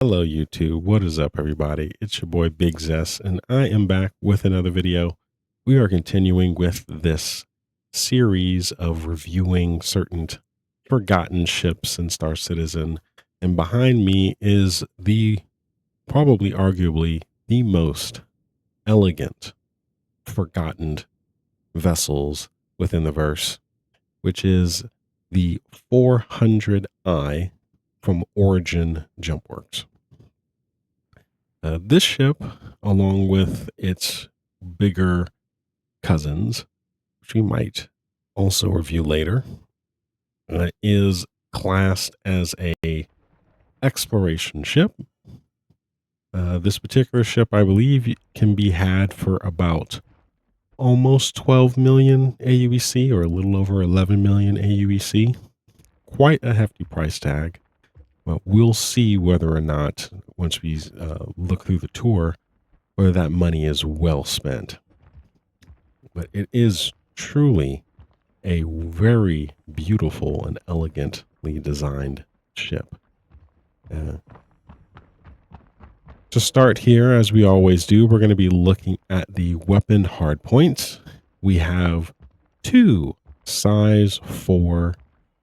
Hello, YouTube. What is up, everybody? It's your boy Big Zess, and I am back with another video. We are continuing with this series of reviewing certain forgotten ships in Star Citizen. And behind me is probably arguably the most elegant forgotten vessels within the verse, which is the 400i from Origin Jumpworks. This ship, along with its bigger cousins, which we might also review later, is classed as a exploration ship. This particular ship, I believe, can be had for about almost 12 million AUEC, or a little over 11 million AUEC. Quite a hefty price tag. But we'll see whether or not, once we look through the tour, whether that money is well spent. But it is truly a very beautiful and elegantly designed ship. To start here, as we always do, we're going to be looking at the weapon hardpoints. We have two size 4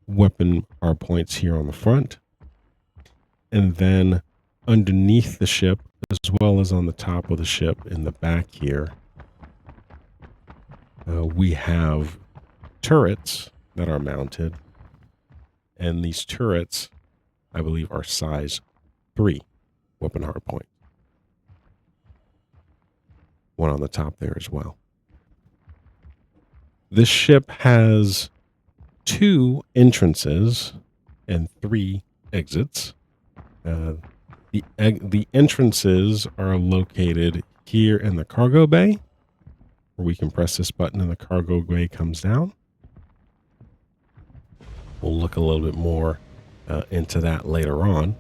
weapon hardpoints here on the front. And then underneath the ship, as well as on the top of the ship in the back here, we have turrets that are mounted. And these turrets, I believe, are size 3 weapon hardpoint. One on the top there as well. This ship has 2 entrances and 3 exits. The entrances are located here in the cargo bay, where we can press this button and the cargo bay comes down. We'll look a little bit more into that later on.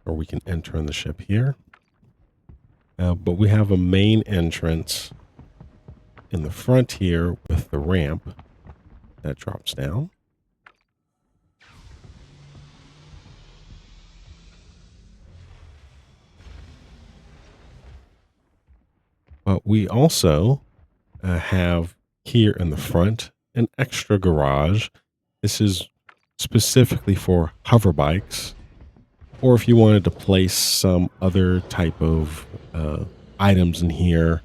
Or we can enter in the ship here. But we have a main entrance in the front here with the ramp that drops down. But we also have here in the front an extra garage. This is specifically for hover bikes, or if you wanted to place some other type of items in here,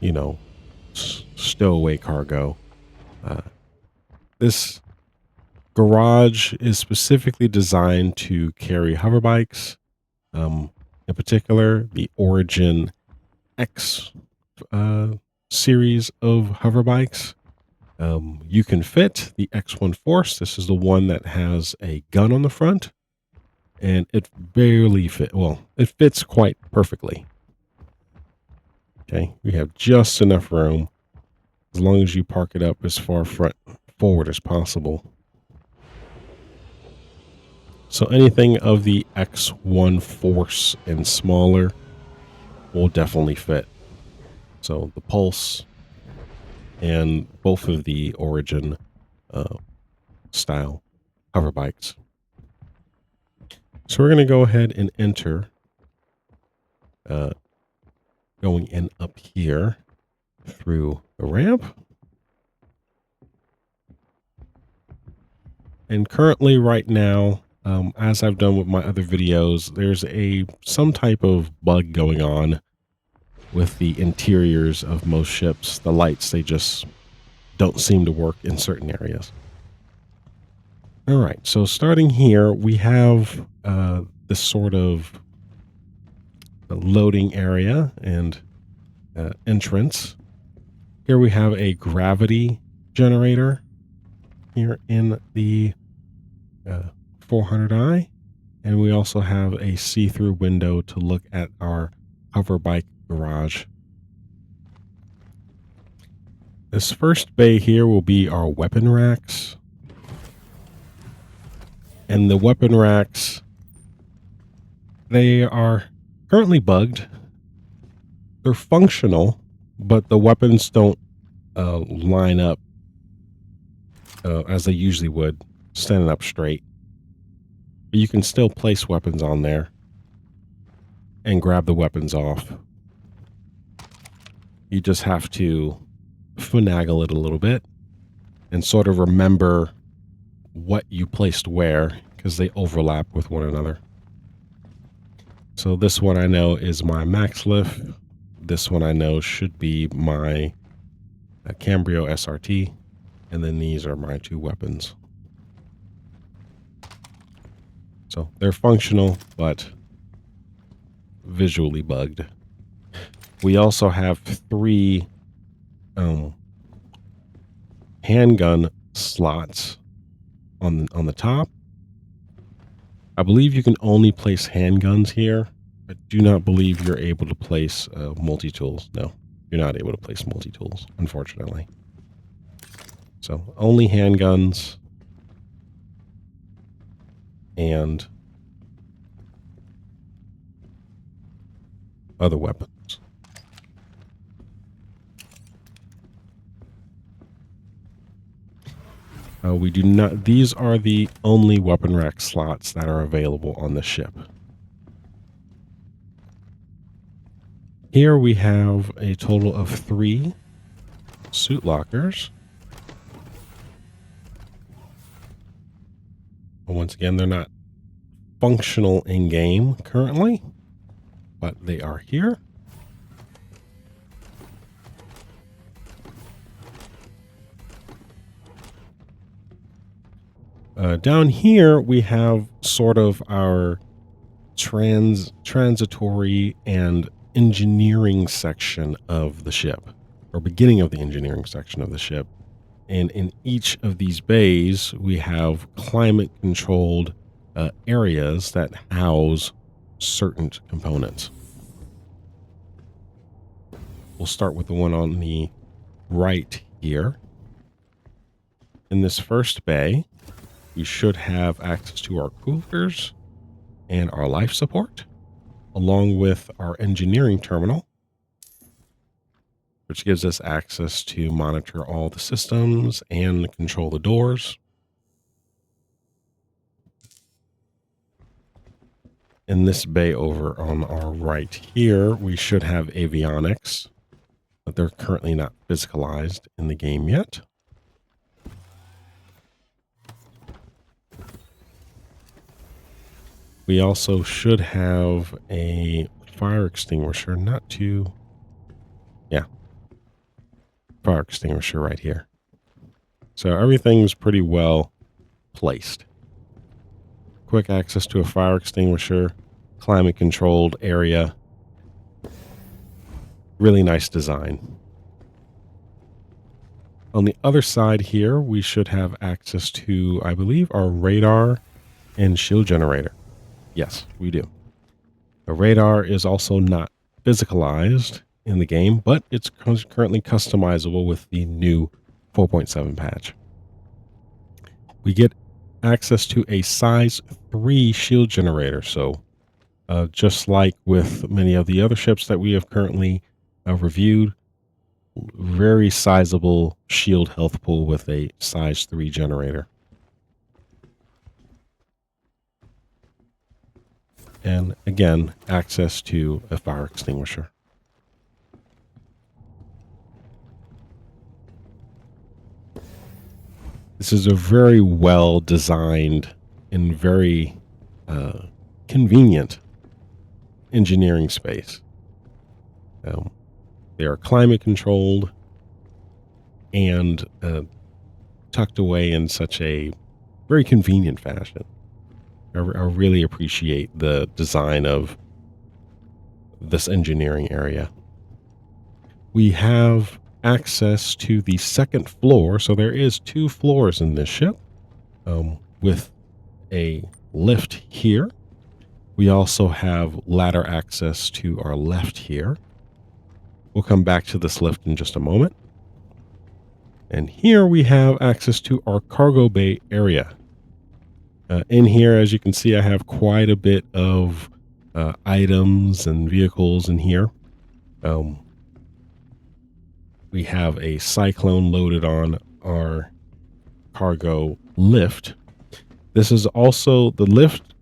you know, stowaway cargo. This garage is specifically designed to carry hover bikes, in particular the Origin X series of hover bikes. You can fit the X1 Force. This is the one that has a gun on the front, and it barely fit. Well, it fits quite perfectly. Okay, we have just enough room as long as you park it up as far forward as possible. So anything of the X1 Force and smaller will definitely fit. So the Pulse and both of the Origin style hover bikes. So we're going to go ahead and enter, going in up here through the ramp. And currently right now, as I've done with my other videos, there's some type of bug going on with the interiors of most ships. The lights, they just don't seem to work in certain areas. All right, so starting here, we have this sort of loading area and entrance. Here we have a gravity generator here in the 400i, and we also have a see-through window to look at our hover bike garage. This first bay here will be our weapon racks. And the weapon racks, they are currently bugged. They're functional, but the weapons don't line up as they usually would, standing up straight. But you can still place weapons on there and grab the weapons off. You just have to finagle it a little bit and sort of remember what you placed where, because they overlap with one another. So this one I know is my max lift. This one I know should be my Cambrio SRT. And then these are my two weapons. So they're functional, but visually bugged. We also have 3 handgun slots on the top. I believe you can only place handguns here. I do not believe you're able to place multi-tools. No, you're not able to place multi-tools, unfortunately. So only handguns and other weapons. We do not, these are the only weapon rack slots that are available on the ship. Here we have a total of 3 suit lockers. Once again, they're not functional in game currently, but they are here. Down here, we have sort of our transitory and engineering section of the ship, or beginning of the engineering section of the ship. And in each of these bays, we have climate-controlled areas that house certain components. We'll start with the one on the right here. In this first bay, we should have access to our coolers and our life support, along with our engineering terminal, which gives us access to monitor all the systems and control the doors. In this bay over on our right here, we should have avionics, but they're currently not physicalized in the game yet. We also should have a fire extinguisher, fire extinguisher right here. So everything's pretty well placed. Quick access to a fire extinguisher, climate controlled area. Really nice design. On the other side here, we should have access to, I believe, our radar and shield generator. Yes, we do. The radar is also not physicalized in the game, but it's currently customizable with the new 4.7 patch. We get access to a size 3 shield generator. So just like with many of the other ships that we have currently reviewed, very sizable shield health pool with a size 3 generator. And again, access to a fire extinguisher. This is a very well designed and very convenient engineering space. They are climate controlled and tucked away in such a very convenient fashion. I really appreciate the design of this engineering area. We have access to the second floor. So there is 2 floors in this ship with a lift here. We also have ladder access to our left here. We'll come back to this lift in just a moment. And here we have access to our cargo bay area. In here, as you can see, I have quite a bit of items and vehicles in here. We have a Cyclone loaded on our cargo lift. This is also, the lift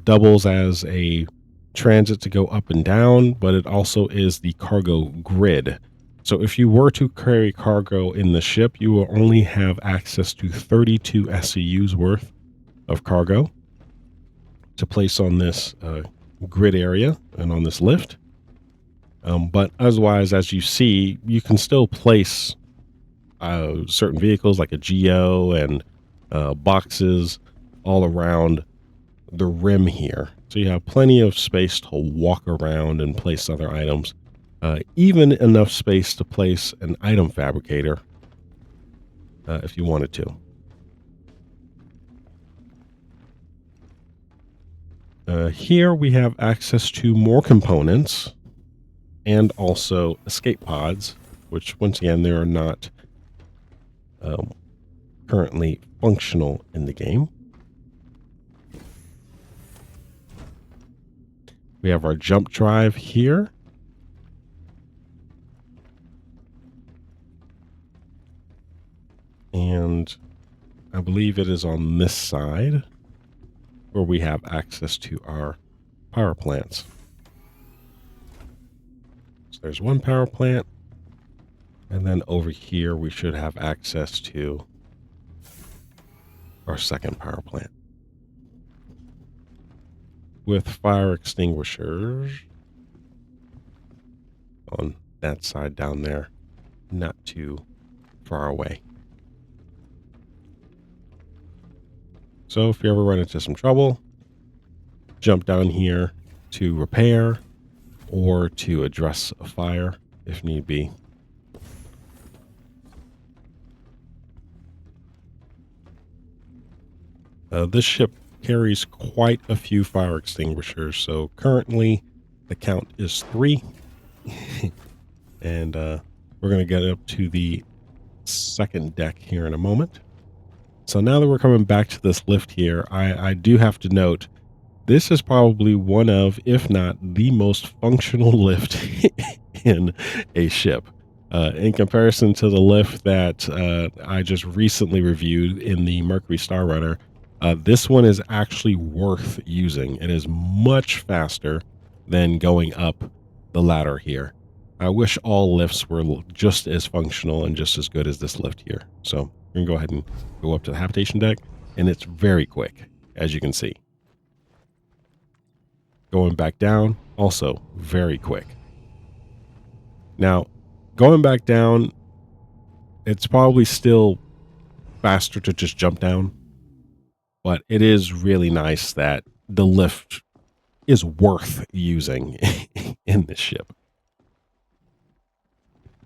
doubles as a transit to go up and down, but it also is the cargo grid. So if you were to carry cargo in the ship, you will only have access to 32 SCUs worth of cargo to place on this grid area and on this lift. But otherwise, as you see, you can still place certain vehicles like a Geo and boxes all around the rim here. So you have plenty of space to walk around and place other items. Even enough space to place an item fabricator if you wanted to. Here we have access to more components and also escape pods, which once again, they are not currently functional in the game. We have our jump drive here. And I believe it is on this side where we have access to our power plants. So there's one power plant. And then over here, we should have access to our second power plant with fire extinguishers on that side down there, not too far away. So if you ever run into some trouble, jump down here to repair or to address a fire if need be. This ship carries quite a few fire extinguishers, so currently the count is 3. And we're going to get up to the second deck here in a moment. So now that we're coming back to this lift here, I do have to note, this is probably one of, if not the most functional lift in a ship. In comparison to the lift that I just recently reviewed in the Mercury Star Runner, this one is actually worth using. It is much faster than going up the ladder here. I wish all lifts were just as functional and just as good as this lift here. So we're going to go ahead and go up to the habitation deck, and it's very quick, as you can see. Going back down, also very quick. Now, going back down, it's probably still faster to just jump down, but it is really nice that the lift is worth using in this ship.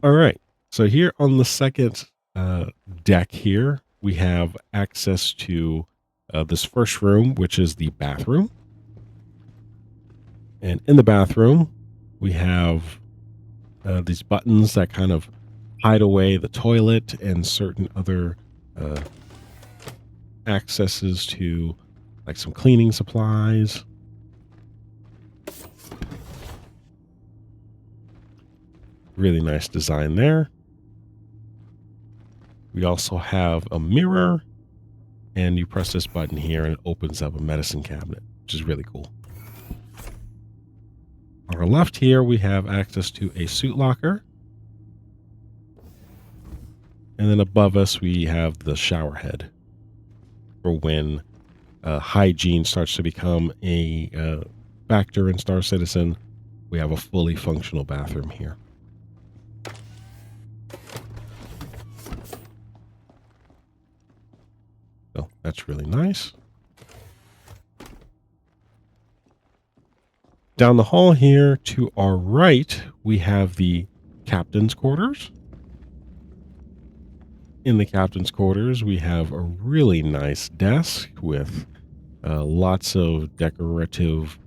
All right, so here on the second deck here, we have access to this first room, which is the bathroom. And in the bathroom, we have these buttons that kind of hide away the toilet and certain other accesses to like some cleaning supplies. Really nice design there. We also have a mirror, and you press this button here and it opens up a medicine cabinet, which is really cool. On our left here, we have access to a suit locker. And then above us, we have the shower head for when hygiene starts to become a factor in Star Citizen. We have a fully functional bathroom here. So that's really nice. Down the hall here to our right, we have the captain's quarters. In the captain's quarters, we have a really nice desk with lots of decorative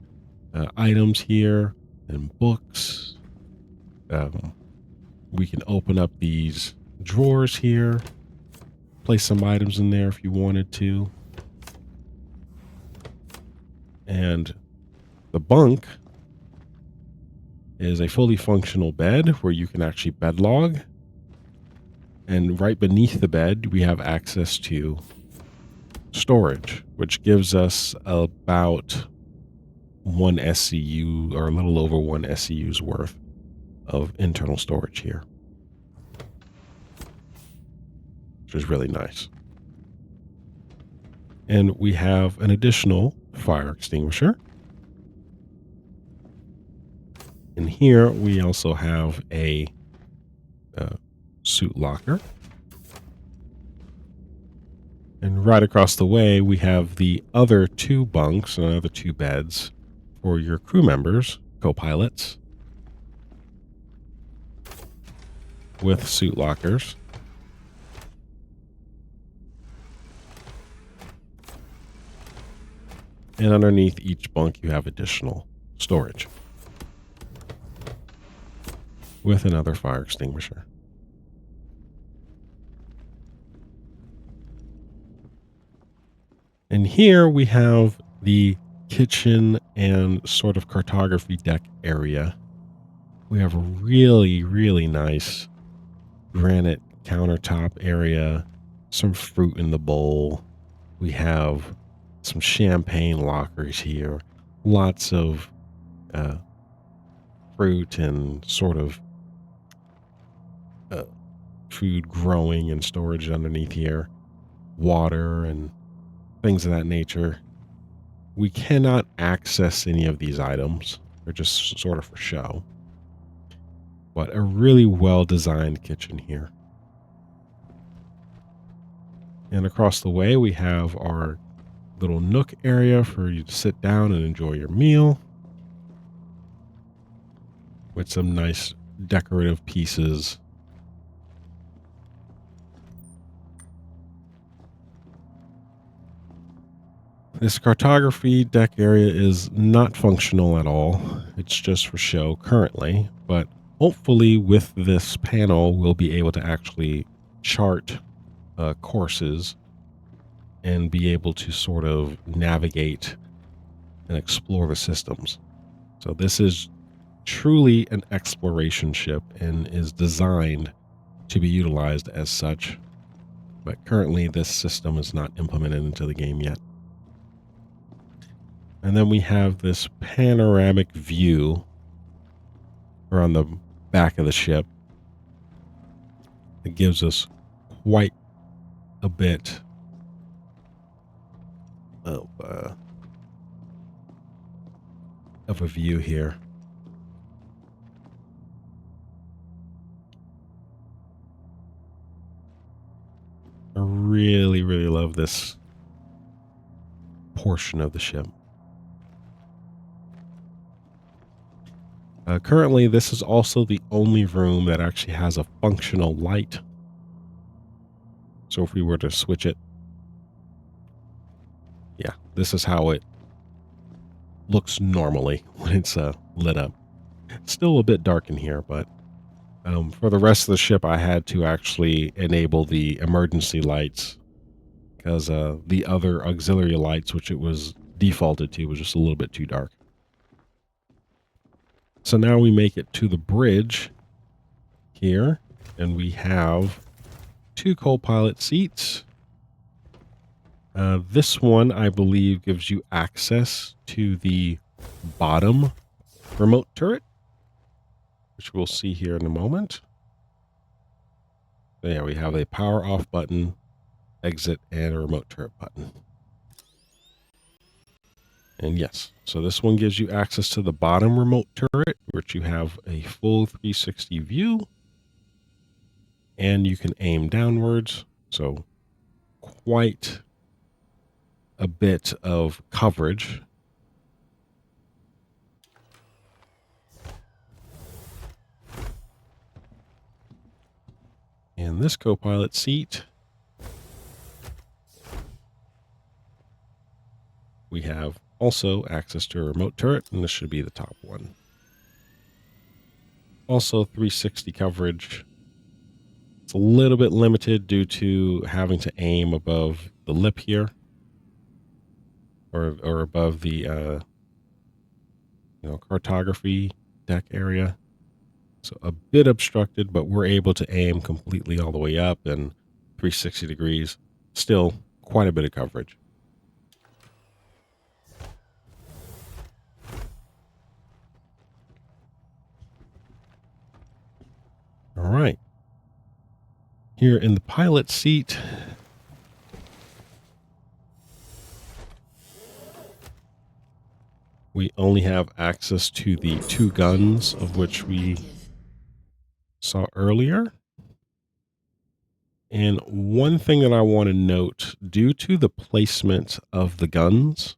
items here and books. We can open up these drawers here, place some items in there if you wanted to. And the bunk is a fully functional bed where you can actually bed log. And right beneath the bed, we have access to storage, which gives us about 1 SCU or a little over 1 SCU's worth of internal storage here, which is really nice. And we have an additional fire extinguisher. And here we also have a suit locker. And right across the way, we have the other 2 bunks and other 2 beds for your crew members, co-pilots, with suit lockers. And underneath each bunk, you have additional storage with another fire extinguisher. And here we have the kitchen and sort of cartography deck area. We have a really, really nice granite countertop area, some fruit in the bowl. We have some champagne lockers here, lots of fruit and sort of food growing and storage underneath here, water and things of that nature. We cannot access any of these items. They're just sort of for show. But a really well-designed kitchen here. And across the way, we have our little nook area for you to sit down and enjoy your meal with some nice decorative pieces. This cartography deck area is not functional at all. It's just for show currently, but hopefully with this panel, we'll be able to actually chart courses and be able to sort of navigate and explore the systems. So this is truly an exploration ship and is designed to be utilized as such. But currently this system is not implemented into the game yet. And then we have this panoramic view around the back of the ship. It gives us quite a bit of a view here. I really, really love this portion of the ship. Currently, this is also the only room that actually has a functional light. So if we were to switch it, yeah, this is how it looks normally when it's lit up. It's still a bit dark in here, but for the rest of the ship, I had to actually enable the emergency lights because the other auxiliary lights, which it was defaulted to, was just a little bit too dark. So now we make it to the bridge here, and we have 2 co-pilot seats. This one, I believe, gives you access to the bottom remote turret, which we'll see here in a moment. There we have a power off button, exit, and a remote turret button. And yes, so this one gives you access to the bottom remote turret, which you have a full 360 view. And you can aim downwards. So quite a bit of coverage. And this co-pilot seat, we have also access to a remote turret, and this should be the top one. Also 360 coverage. It's a little bit limited due to having to aim above the lip here, or above the cartography deck area. So a bit obstructed, but we're able to aim completely all the way up and 360 degrees. Still quite a bit of coverage. Here in the pilot seat, we only have access to the 2 guns of which we saw earlier. And one thing that I want to note, due to the placement of the guns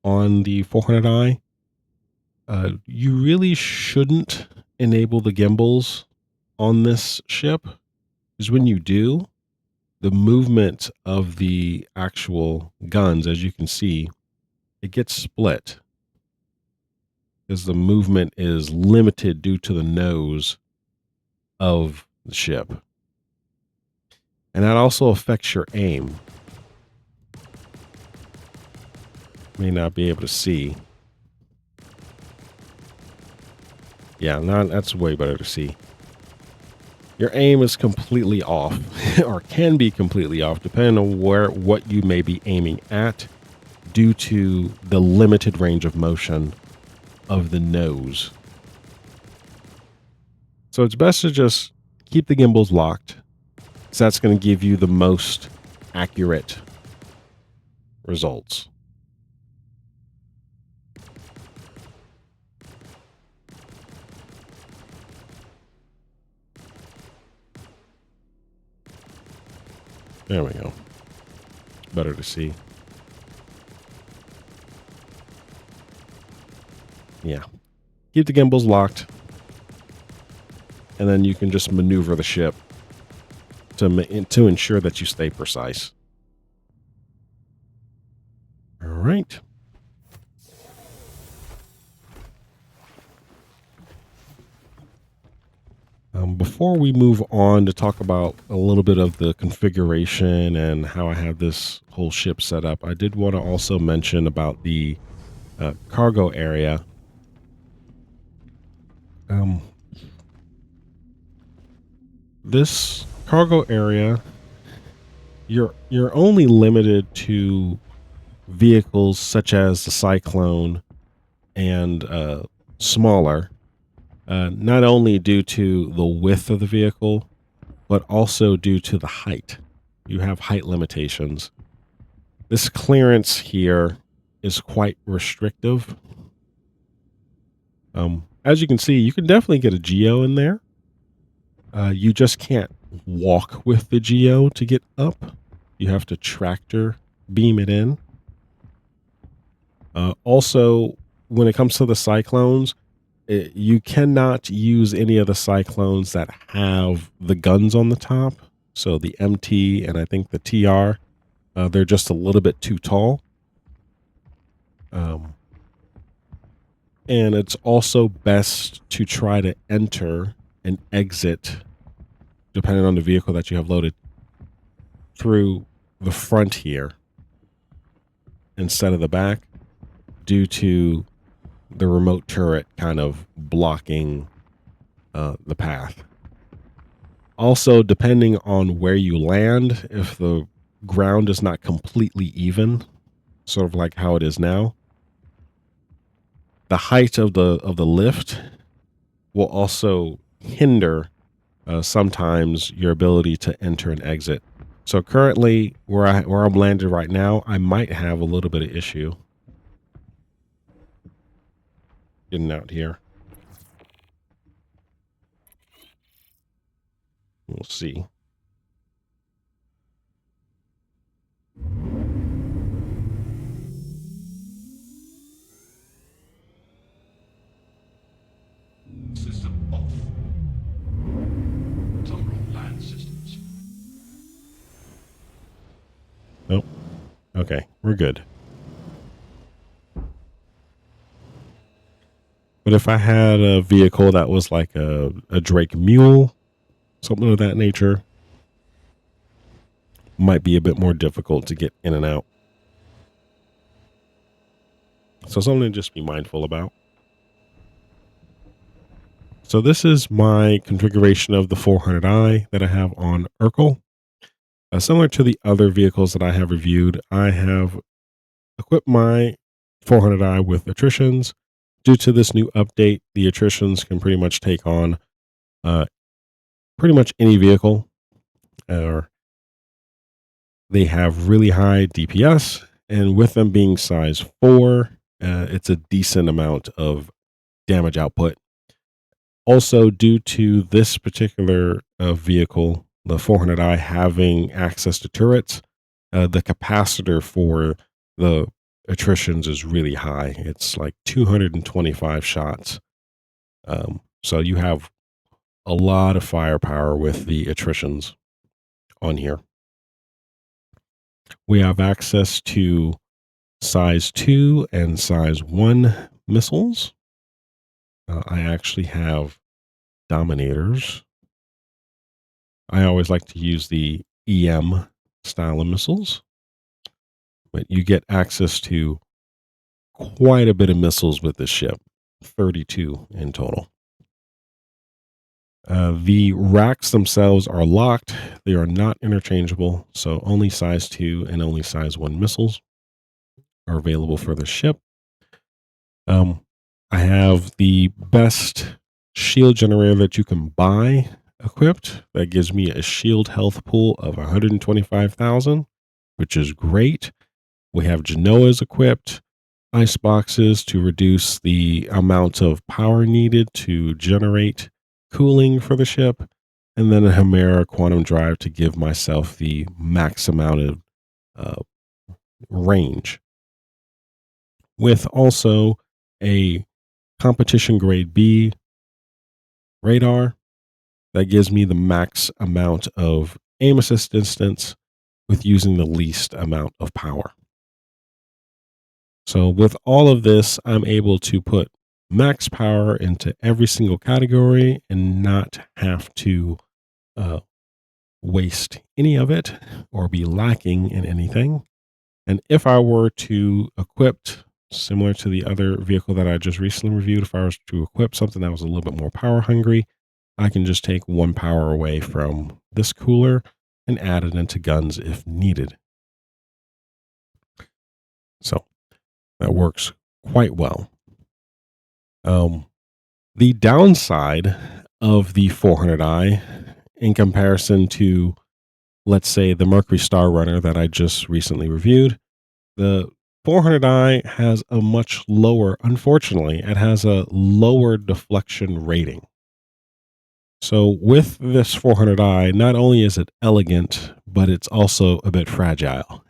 on the 400i, you really shouldn't enable the gimbals on this ship, because when you do, the movement of the actual guns, as you can see, it gets split because the movement is limited due to the nose of the ship. And that also affects your aim. May not be able to see. Yeah, that's way better to see. Your aim is completely off, or can be completely off, depending on what you may be aiming at, due to the limited range of motion of the nose. So it's best to just keep the gimbals locked, because that's going to give you the most accurate results. There we go. Better to see. Yeah. Keep the gimbals locked, and then you can just maneuver the ship to ensure that you stay precise. All right. Before we move on to talk about a little bit of the configuration and how I have this whole ship set up, I did want to also mention about the cargo area. This cargo area, you're only limited to vehicles such as the Cyclone and smaller, not only due to the width of the vehicle, but also due to the height. You have height limitations. This clearance here is quite restrictive. As you can see, you can definitely get a Geo in there. You just can't walk with the Geo to get up. You have to tractor beam it in. Also, when it comes to the Cyclones, you cannot use any of the Cyclones that have the guns on the top. So the MT and I think the TR, they're just a little bit too tall. And it's also best to try to enter and exit, depending on the vehicle that you have loaded, through the front here instead of the back, due to the remote turret kind of blocking the path. Also, depending on where you land, if the ground is not completely even, sort of like how it is now, the height of the lift will also hinder sometimes your ability to enter and exit. So currently, where I'm landed right now, I might have a little bit of issue getting out here. We'll see. System off. Tomorrow land systems. Oh, okay, we're good. But if I had a vehicle that was like a Drake Mule, something of that nature, might be a bit more difficult to get in and out. So something to just be mindful about. So this is my configuration of the 400i that I have on Urkel. Similar to the other vehicles that I have reviewed, I have equipped my 400i with attritions. Due to this new update, the attritions can pretty much take on pretty much any vehicle. Or they have really high DPS, and with them being size 4, it's a decent amount of damage output. Also, due to this particular vehicle, the 400i having access to turrets, the capacitor for the attritions is really high. It's like 225 shots. So you have a lot of firepower with the attritions on here. We have access to size 2 and size 1 missiles. I actually have Dominators. I always like to use the EM style of missiles, but you get access to quite a bit of missiles with this ship, 32 in total. The racks themselves are locked. They are not interchangeable, so only size 2 and only size 1 missiles are available for the ship. I have the best shield generator that you can buy equipped. That gives me a shield health pool of 125,000, which is great. We have Genoas equipped, ice boxes to reduce the amount of power needed to generate cooling for the ship, and then a Hemera quantum drive to give myself the max amount of range. With also a competition grade B radar that gives me the max amount of aim assist distance with using the least amount of power. So with all of this, I'm able to put max power into every single category and not have to waste any of it or be lacking in anything. And if I were to equip, similar to the other vehicle that I just recently reviewed, if I was to equip something that was a little bit more power hungry, I can just take 1 power away from this cooler and add it into guns if needed. So that works quite well. The downside of the 400i in comparison to, let's say, the Mercury Star Runner that I just recently reviewed, the 400i has a much lower, unfortunately, it has a lower deflection rating. So with this 400i, not only is it elegant, but it's also a bit fragile.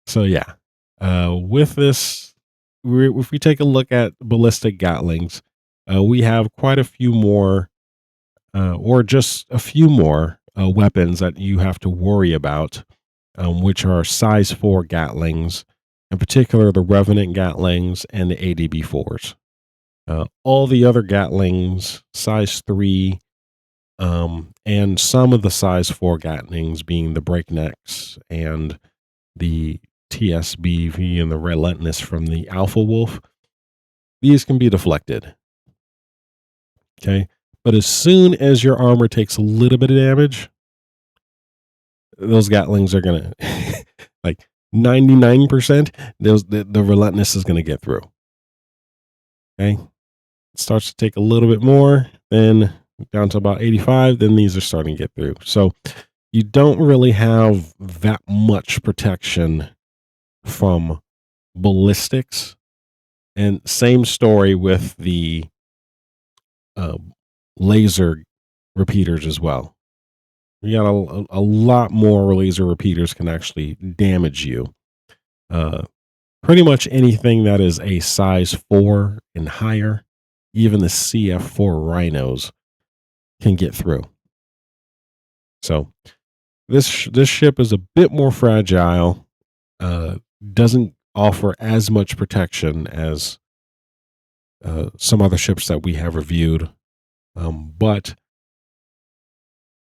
So yeah, with this, if we take a look at ballistic Gatlings, we have quite a few more, or just a few more weapons that you have to worry about, which are size 4 Gatlings, in particular the Revenant Gatlings and the ADB4s. All the other Gatlings, size 3, and some of the size 4 Gatlings being the Breaknecks and the TSBV and the Relentless from the Alpha Wolf, these can be deflected. Okay. But as soon as your armor takes a little bit of damage, those Gatlings are going to, like 99%, the Relentless is going to get through. Okay. It starts to take a little bit more, then down to about 85, then these are starting to get through. So you don't really have that much protection from ballistics. And same story with the laser repeaters as well. You got a lot more laser repeaters can actually damage you. Pretty much anything that is a size 4 and higher, even the CF4 rhinos can get through. So this ship is a bit more fragile, doesn't offer as much protection as some other ships that we have reviewed. But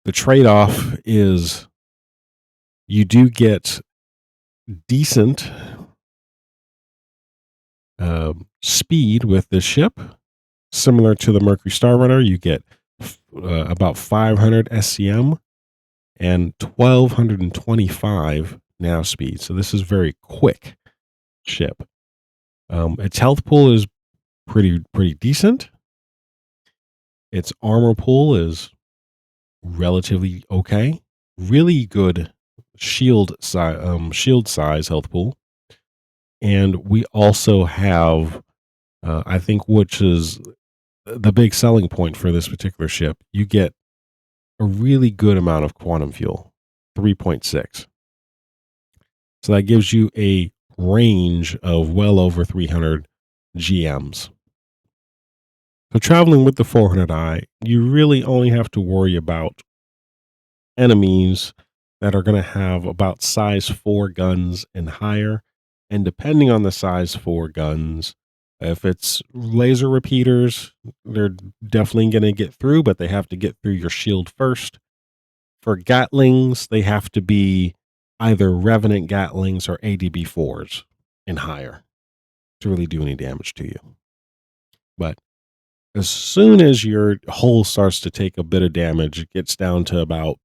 the trade-off is you do get decent speed with this ship. Similar to the Mercury Star Runner, you get about 500 SCM and 1225 nav speed. So this is very quick ship. Its health pool is pretty decent. Its armor pool is relatively okay. Really good shield size health pool, and we also have, I think, which is the big selling point for this particular ship. You get a really good amount of quantum fuel, 3.6. So that gives you a range of well over 300 GMs. So traveling with the 400i, you really only have to worry about enemies that are going to have about size 4 guns and higher. And depending on the size 4 guns, if it's laser repeaters, they're definitely going to get through, but they have to get through your shield first. For Gatlings, they have to be either Revenant Gatlings or ADB 4s and higher to really do any damage to you. But as soon as your hull starts to take a bit of damage, it gets down to about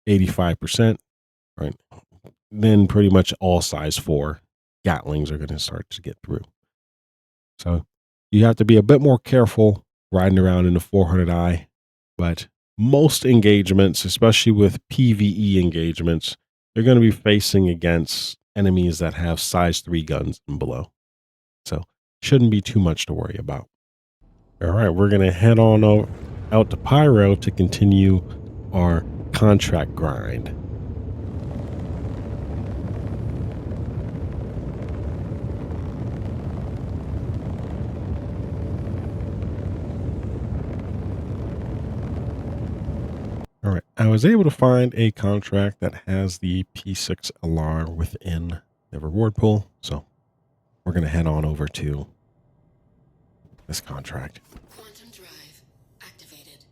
85%, right? Then pretty much all size 4 Gatlings are going to start to get through. So you have to be a bit more careful riding around in the 400i, but most engagements, especially with PvE engagements, they're going to be facing against enemies that have size 3 guns and below. So shouldn't be too much to worry about. All right, we're going to head on out to Pyro to continue our contract grind. All right, I was able to find a contract that has the P6 LR within the reward pool, so we're going to head on over to this contract. Quantum drive activated.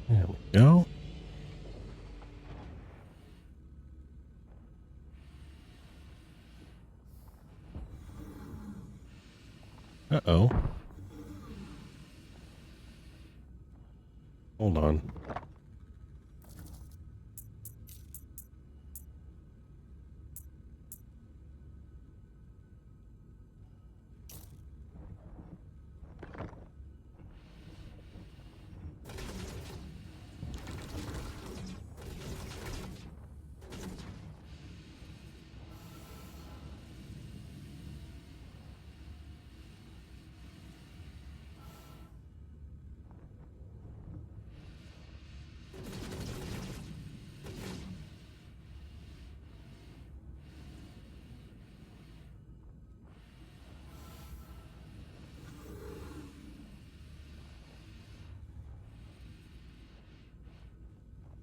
There we go. Uh-oh. Hold on.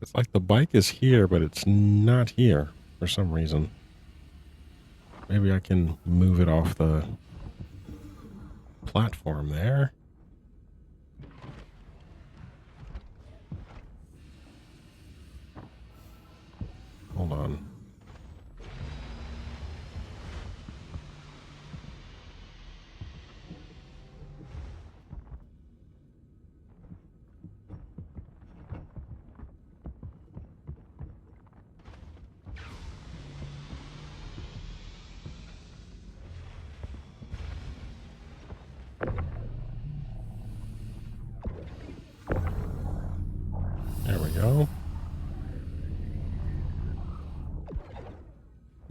It's like the bike is here, but it's not here for some reason. Maybe I can move it off the platform there. Hold on. There we go.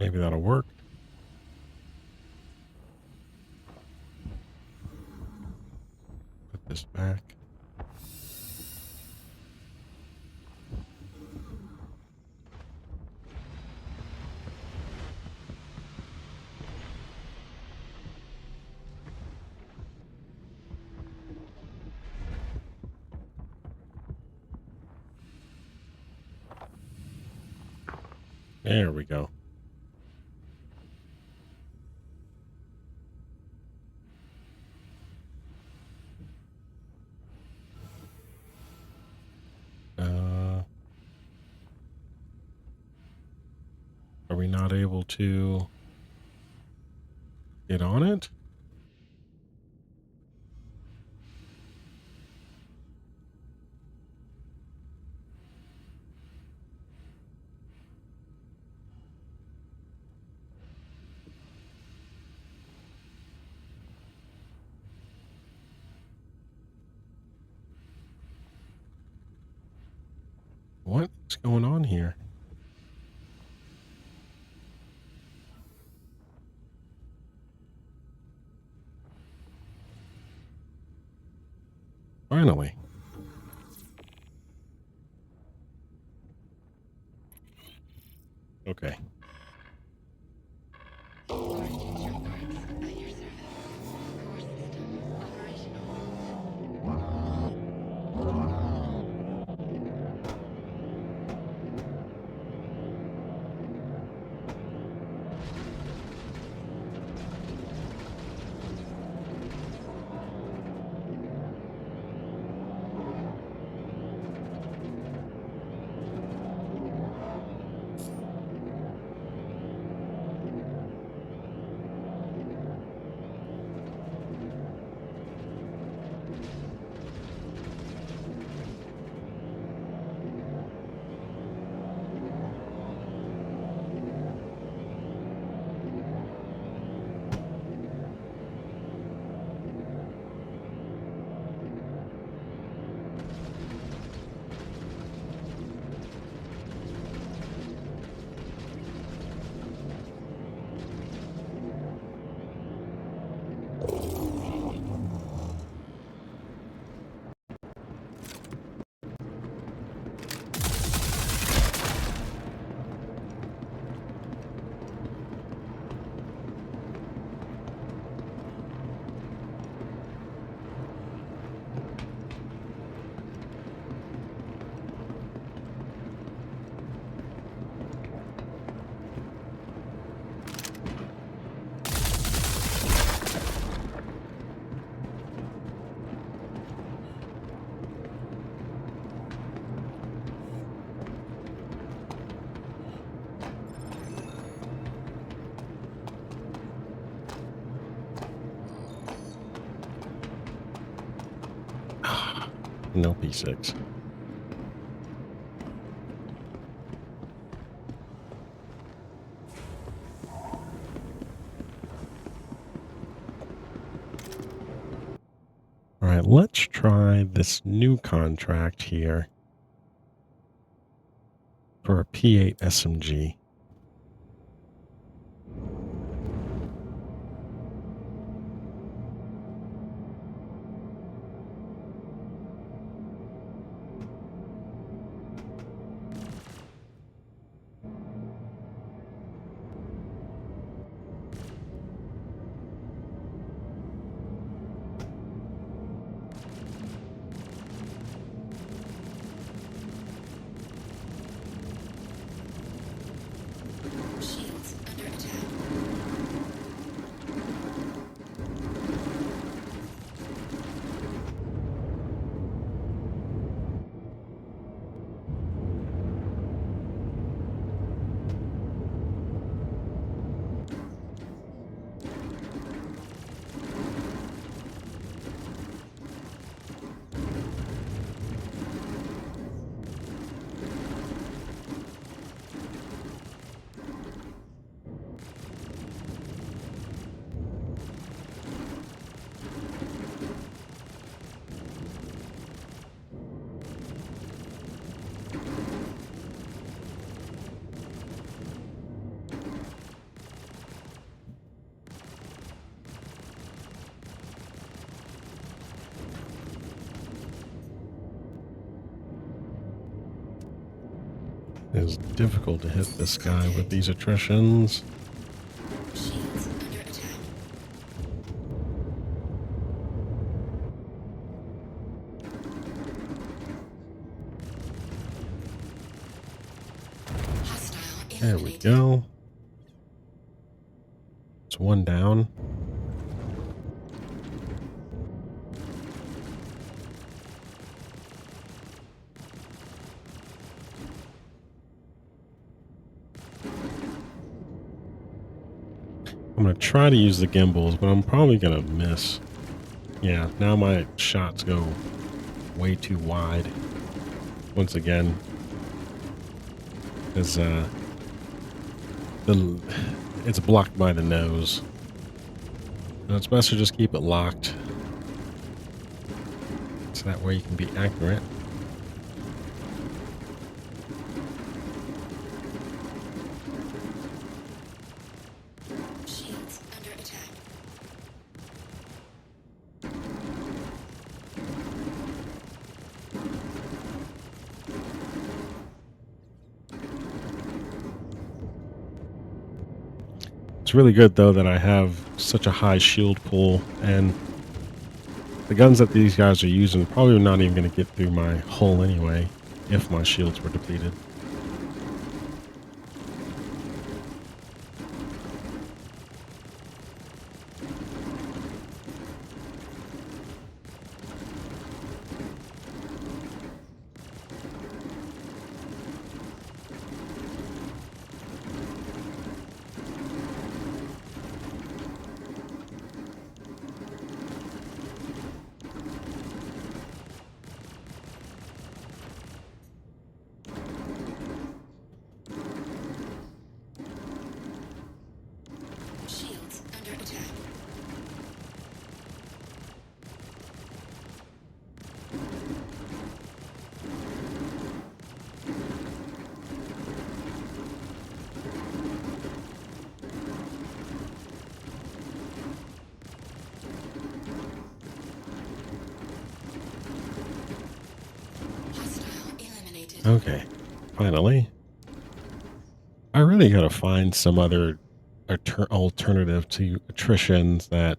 Maybe that'll work. Put this back. There we go. Are we not able to get on it? What is going on here? Finally. Okay. Origin reports at your service. Core system operational. No P6. All right, let's try this new contract here for a P8 SMG. Shields under attack. It's difficult to hit this guy with these attritions. Shields under attack. Hostile There we eliminated. go. It's one down. I'm going to try to use the gimbals, but I'm probably going to miss. Yeah, now my shots go way too wide. Once again, because it's blocked by the nose. And it's best to just keep it locked. So that way you can be accurate. Shields under attack. It's really good, though, that I have such a high shield pull, and the guns that these guys are using probably not even going to get through my hull anyway, if my shields were depleted. Shields under attack. Hostile eliminated. Okay, finally. I really got to find some other alternative to attritions that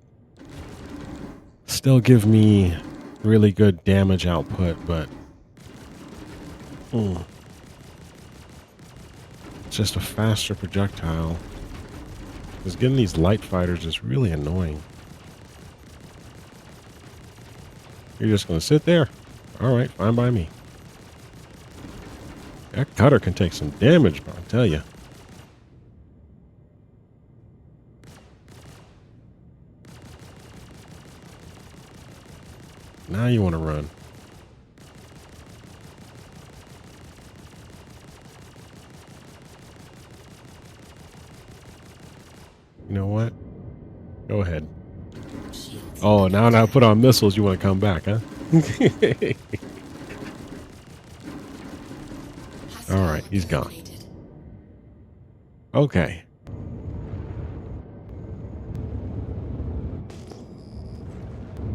still give me really good damage output, but it's just a faster projectile. Because getting these light fighters is really annoying. You're just going to sit there. All right, fine by me. That cutter can take some damage, I'll tell you. Now you want to run. You know what? Go ahead. Shields. Oh, now that I put on missiles, you want to come back, huh? Hostile All right, he's gone. eliminated. Okay.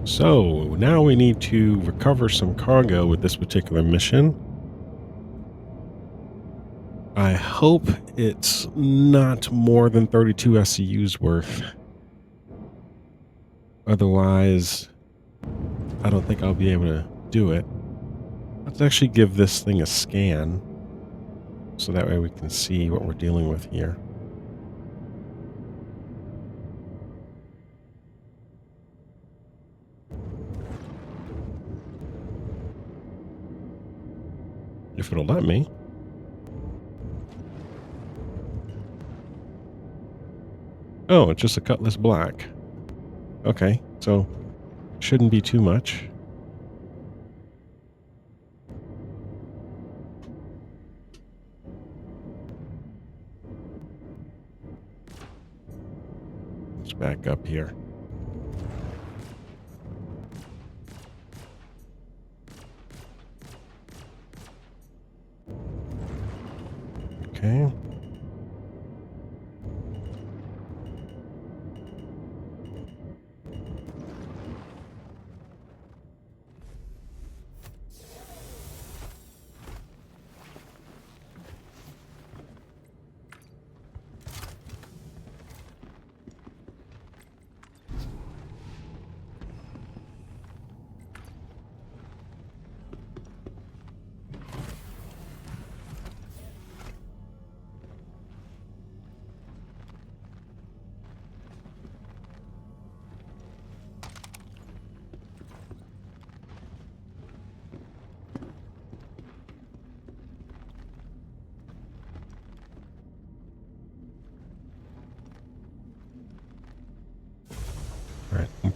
So now we need to recover some cargo with this particular mission. I hope it's not more than 32 SCUs worth. Otherwise, I don't think I'll be able to do it. Let's actually give this thing a scan, so that way we can see what we're dealing with here. If it'll let me. Oh, it's just a Cutlass Black. Okay, so shouldn't be too much. Let's back up here. Okay.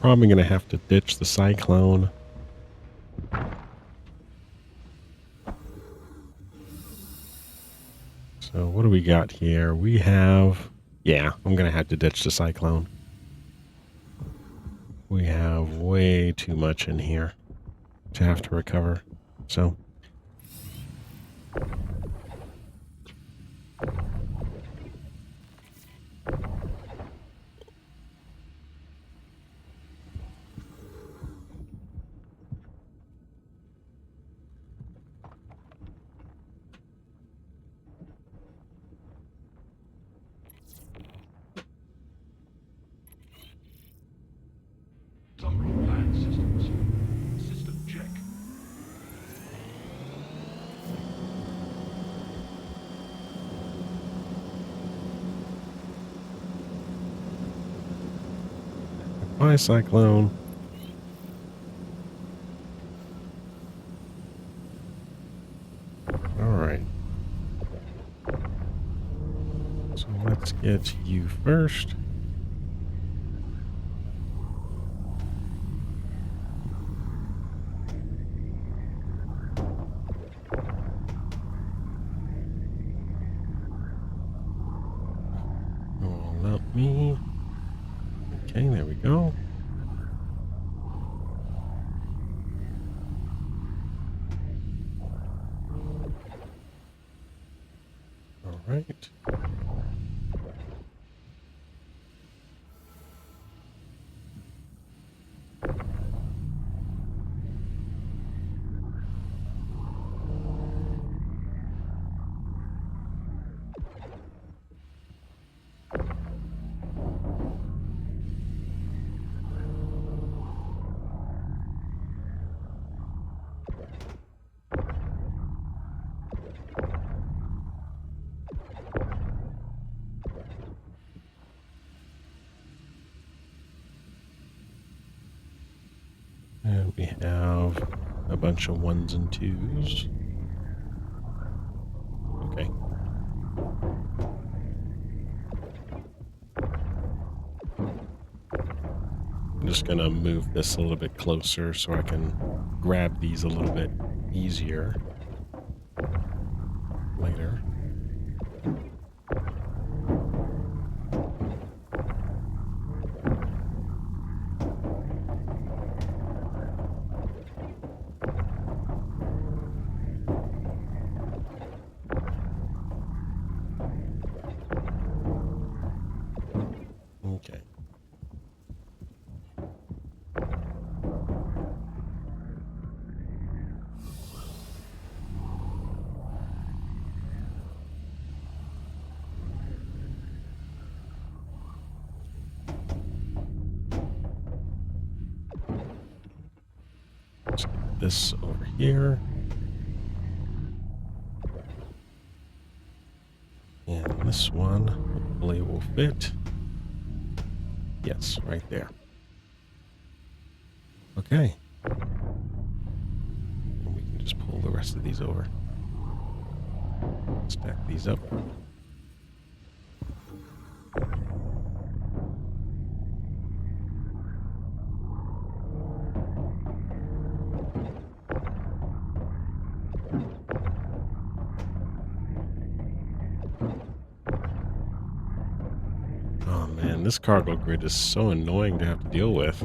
probably going to have to ditch the cyclone. So what do we got here? We have... Yeah, I'm going to have to ditch the cyclone. We have way too much in here to have to recover. So... Summary land systems. System check. Bye, cyclone. Alright. So let's get you first. Oh, not me. Okay, there we go. All right. And we have a bunch of ones and twos. Okay. I'm just going to move this a little bit closer so I can grab these a little bit easier later. Okay. Let's get this over here. And this one hopefully will fit. Yes, right there. Okay. And we can just pull the rest of these over. Stack these up. Oh man, this cargo grid is so annoying to have to deal with.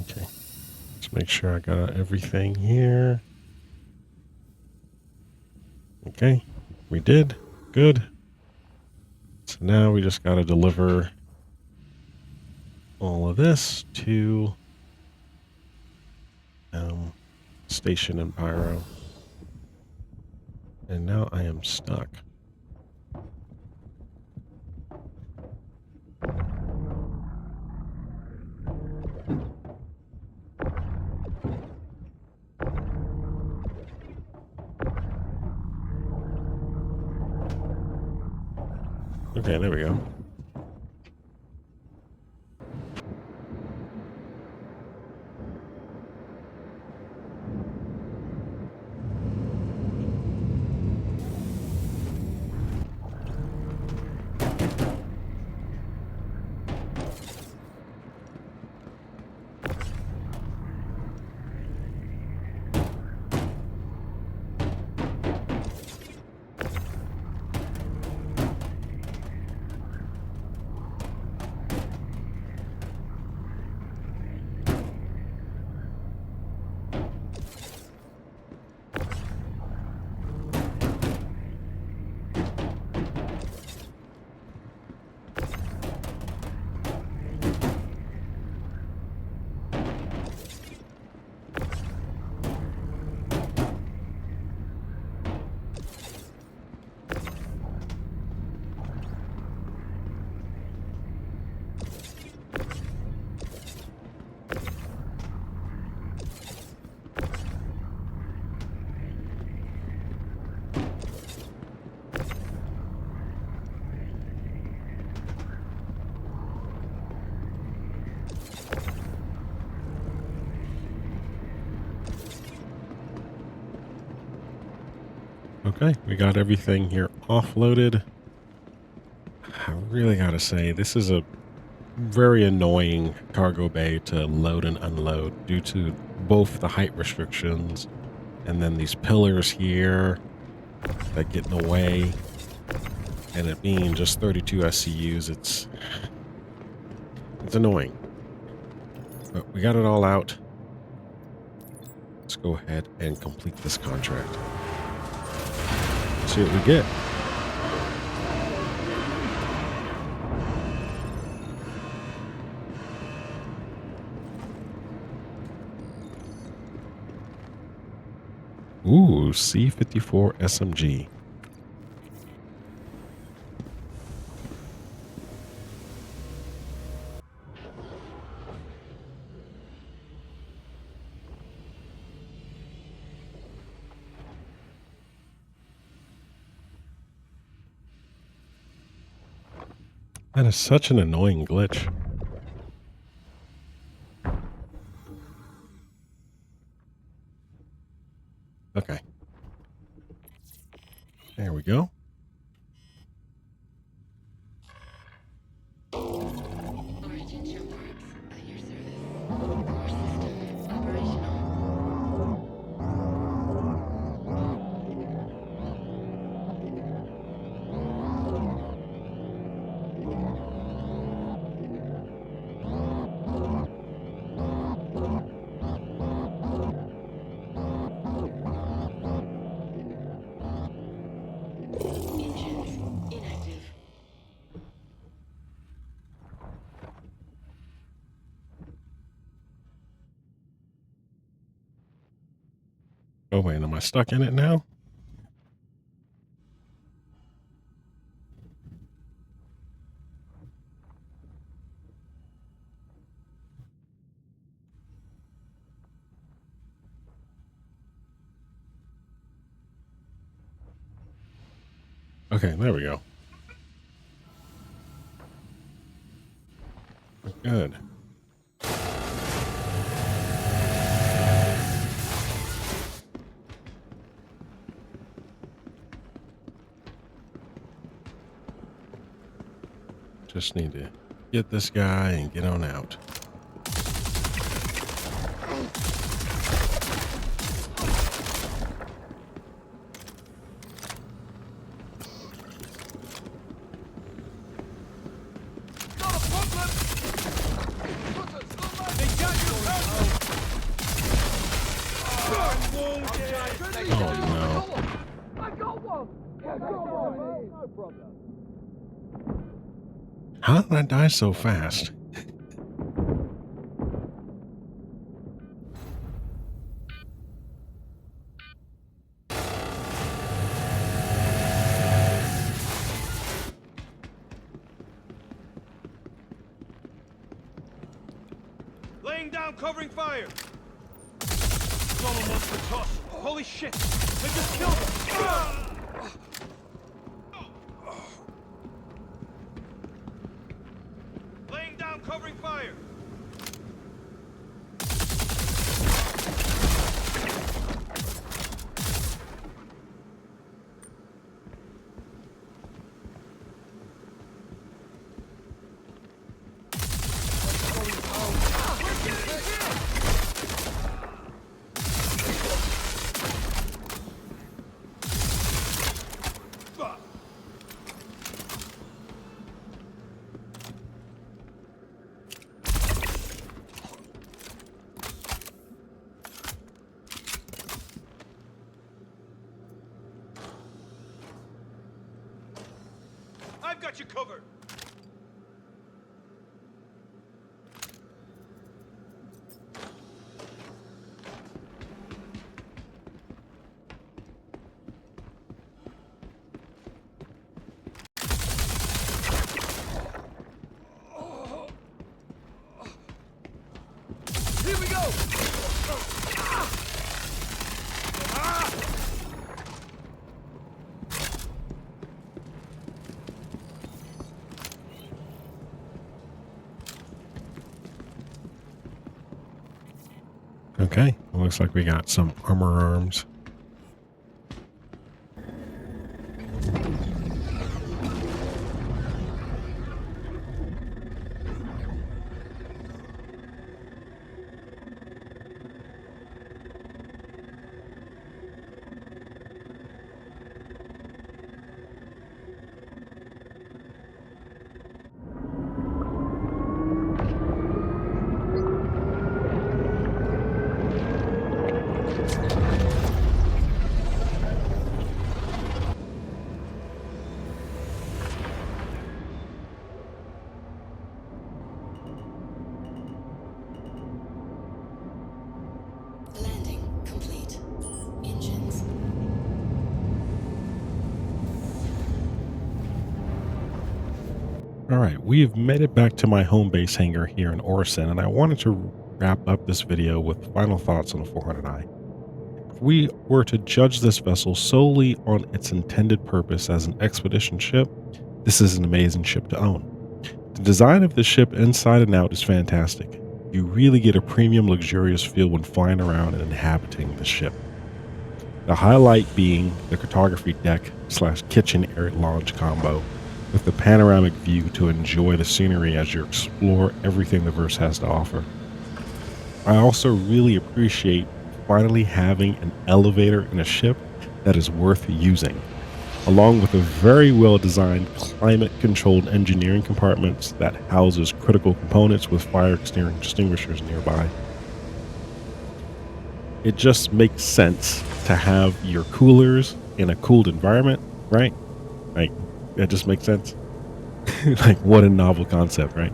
Okay. Let's make sure I got everything here. Okay. We did. Good. So now we just got to deliver all of this to Station and Pyro. And now I am stuck. Okay, there we go. Okay, we got everything here offloaded. I really gotta say, this is a very annoying cargo bay to load and unload due to both the height restrictions and then these pillars here that get in the way. And it being just 32 SCUs, it's annoying. But we got it all out. Let's go ahead and complete this contract. See what we get. Ooh, C-54 SMG. That is such an annoying glitch. Okay. There we go. Origin show parts at your service. Core system operational. Engines inactive. Oh, wait, am I stuck in it now? Okay, there we go. Good. Just need to get this guy and get on out. Oh no. How did I die so fast? Laying down, covering fire. Someone wants to toss. Holy shit! They just killed him. Laying down, covering fire. I've got you covered. Here we go. Okay, looks like we got some armor arms. Landing complete. Engines. All right, we have made it back to my home base hangar here in Orison, and I wanted to wrap up this video with final thoughts on the 400i. If we were to judge this vessel solely on its intended purpose as an expedition ship, this is an amazing ship to own. The design of the ship inside and out is fantastic. You really get a premium luxurious feel when flying around and inhabiting the ship. The highlight being the cartography deck / kitchen air launch combo with the panoramic view to enjoy the scenery as you explore everything the verse has to offer. I also really appreciate finally having an elevator in a ship that is worth using, along with a very well designed climate controlled engineering compartments that houses critical components with fire extinguishers nearby. It just makes sense to have your coolers in a cooled environment, right? Like, that just makes sense. Like, what a novel concept, right?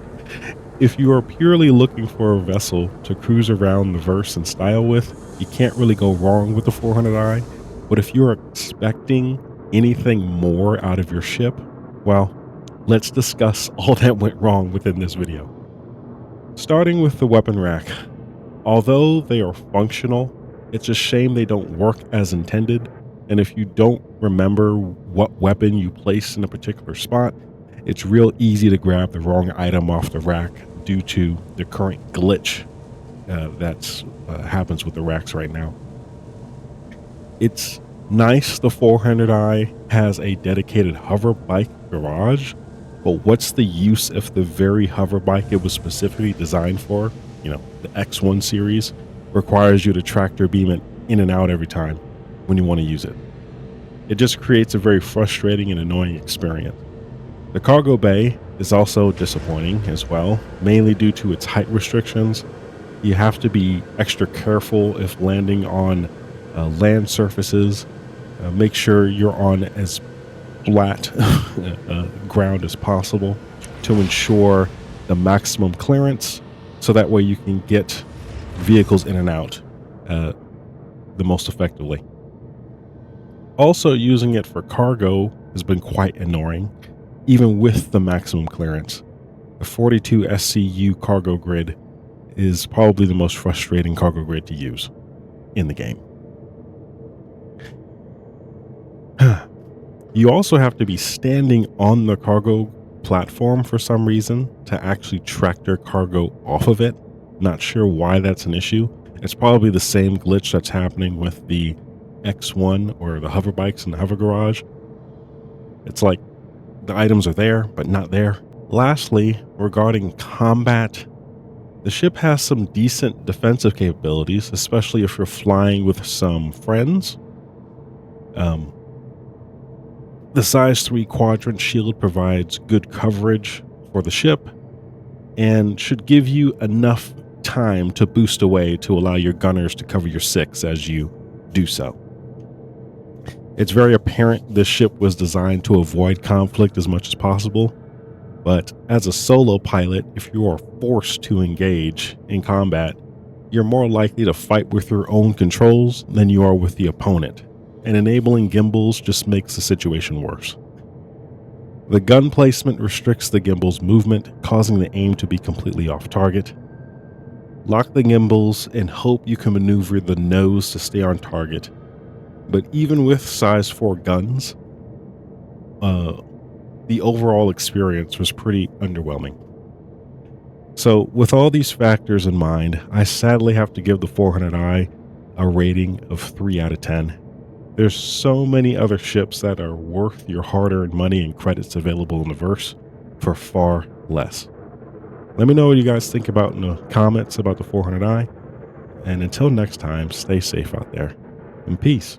If you are purely looking for a vessel to cruise around the verse in style with, you can't really go wrong with the 400i. But if you're expecting anything more out of your ship, well, let's discuss all that went wrong within this video. Starting with the weapon rack. Although they are functional, it's a shame they don't work as intended, and if you don't remember what weapon you place in a particular spot, it's real easy to grab the wrong item off the rack due to the current glitch that happens with the racks right now. It's nice the 400i has a dedicated hover bike garage, but what's the use if the very hover bike it was specifically designed for, the X1 series, requires you to tractor beam it in and out every time when you want to use it? It just creates a very frustrating and annoying experience. The cargo bay is also disappointing as well, mainly due to its height restrictions. You have to be extra careful if landing on land surfaces. Make sure you're on as flat ground as possible to ensure the maximum clearance, so that way you can get vehicles in and out the most effectively. Also, using it for cargo has been quite annoying, even with the maximum clearance. The 42 SCU cargo grid is probably the most frustrating cargo grid to use in the game. You also have to be standing on the cargo platform for some reason to actually track their cargo off of it. Not sure why that's an issue. It's probably the same glitch that's happening with the X1 or the hover bikes in the hover garage. It's like the items are there, but not there. Lastly, regarding combat, the ship has some decent defensive capabilities, especially if you're flying with some friends. The size 3 quadrant shield provides good coverage for the ship and should give you enough time to boost away to allow your gunners to cover your 6 as you do so. It's very apparent this ship was designed to avoid conflict as much as possible, but as a solo pilot, if you are forced to engage in combat, you're more likely to fight with your own controls than you are with the opponent, and enabling gimbals just makes the situation worse. The gun placement restricts the gimbal's movement, causing the aim to be completely off target. Lock the gimbals and hope you can maneuver the nose to stay on target. But even with size 4 guns, the overall experience was pretty underwhelming. So with all these factors in mind, I sadly have to give the 400i a rating of 3 out of 10. There's so many other ships that are worth your hard-earned money and credits available in the verse for far less. Let me know what you guys think about in the comments about the 400i. And until next time, stay safe out there, and peace.